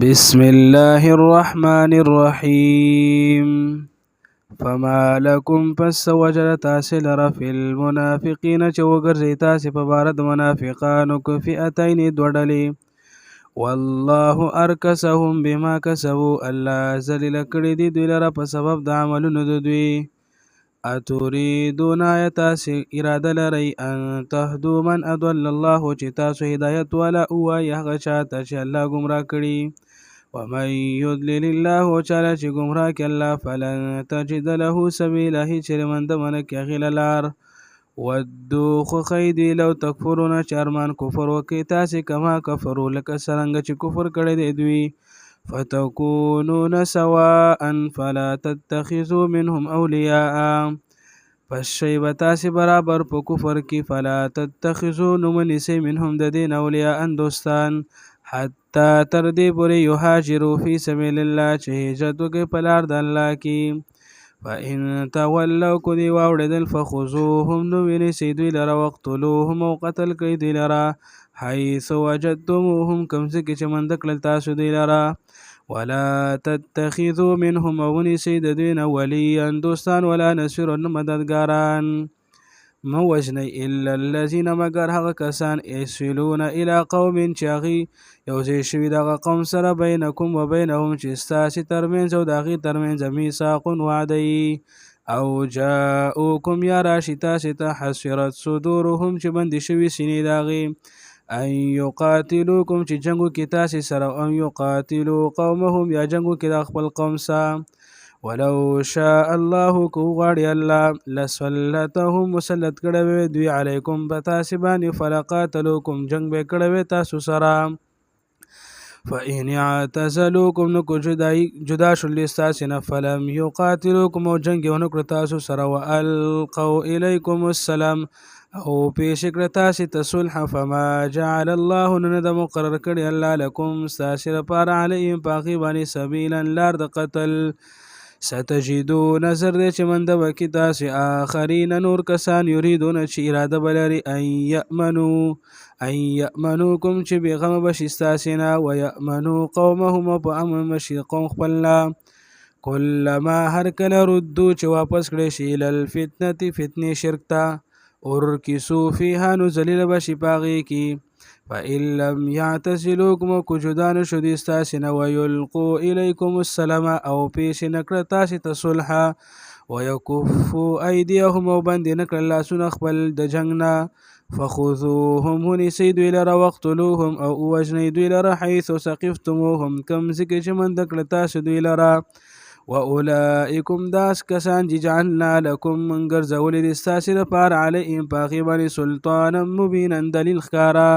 بسم الله الرحمن الرحيم فما لكم پس وجل تاسي لرا في المنافقين چه وگرزي تاسي په بارد منافقانو که فئتين دوڑلی والله ارکسهم بما کسبوا الله ذلیل کړي دي دوی لره په سبب د عملونو د دوی اتريدون تاسي اراده لري ان تهدوا من اضل الله چې تاسو هدایت ولا اوای هغه چاته چې الله گمراه کړي ومن يضلل الله چاله چې گمراه کړي الله فلن تجد له سبيلا هیڅ مند منک غللار ودو خو خیدی لو تکفرون چارمان کفر وکي تاسي کما کفرو لکه څنګه چې کفر کړي دی دوی فتكونون سواء فلا تتخذوا منهم اولیاء پس شی به تاسې برابر په کفر کې فلا تتخذوا نمنسئ منهم د دین اولیاء دوستان حتی تر دې پورې یهاجروا فی سبیل الله چې هجرت وکړي په لار د الله کې فإن تولوا که دې واوړېدل فخذوهم نو ونیسئ دوی لره وقتلوهم او قتل کړئ دوی لره حیث وجدتموهم کوم ځای کې چې موندل کړل تاسو دوی لره ولا تتخذوا منهم ونسي د دوی نه وليا دوستان ولا نصيرا مددګاران مو وجنئ الا الذين مگر هغه کسان يصلون الى قوم چې هغې یوځای شوي دغه قوم سره بینکم و بینهم چې ستاسې ترمنځ او د هغې ترمنځ میثاق وعده او جاءوکم یا راشي تاسې ته حسرت صدورهم چې بندې شوي سینې د هغې ان یقاتلوکم چې جنگو کې تاسې سره ان یقاتلو قومهم یا جنگو کې د خپل قوم سره ولو شاء الله کو غواړي الله لسلطهم مسلط کړی وی دوی علیکم په تاسې باندې فلقاتلوکم جنگ به کړی وی تاسو سره فإن اعتزلوکم نو کو جدا شول ستاسې نه فلم یقاتلوکم او جنگ یې ونه کړ تاسو سره والقوا الیکم السلام او پیش کړه تاسې ته صلح فما جعل الله نو نه د مقرر کړي الله لکم ستاسې لپاره علیهم په هغې باندې سبیلا لار د قتل ستجدو نظر دی چې منده به کې تاسې آخرین نور کسان یریدونه چې اراده به لري ان یأمنوکم چې بېغمه به شي ستاسې نه ویأمنو قومهم او په امن به شي قوم خپل نه کلما هر کله ردو چې واپس کړی شي الی الفتنې فتنې شرک ته ارکسو فیها نو ذلیل بشي پاغي کی فإن لم يعتزلوکم کو جدا نشو دی ستاسې نه ویلقوا الیکم السلام او پیش نکړه تاسې ته صلح ویکفوا ایدیهم او بندې نکړه لاسونه خپل د جنګ نه فخذوهم ونیسئ دوی لره وقتلوهم او ووژنئ دوی لره حیث ثقفتموهم کم ځای کې چې منده کړه تاسو دوی لره واولئکم داس کسان چې جعلنا لکم من ګرځولي دي ستاسې لپاره علیهم په هغې باندې سلطانا مبینا دلیل ښکاره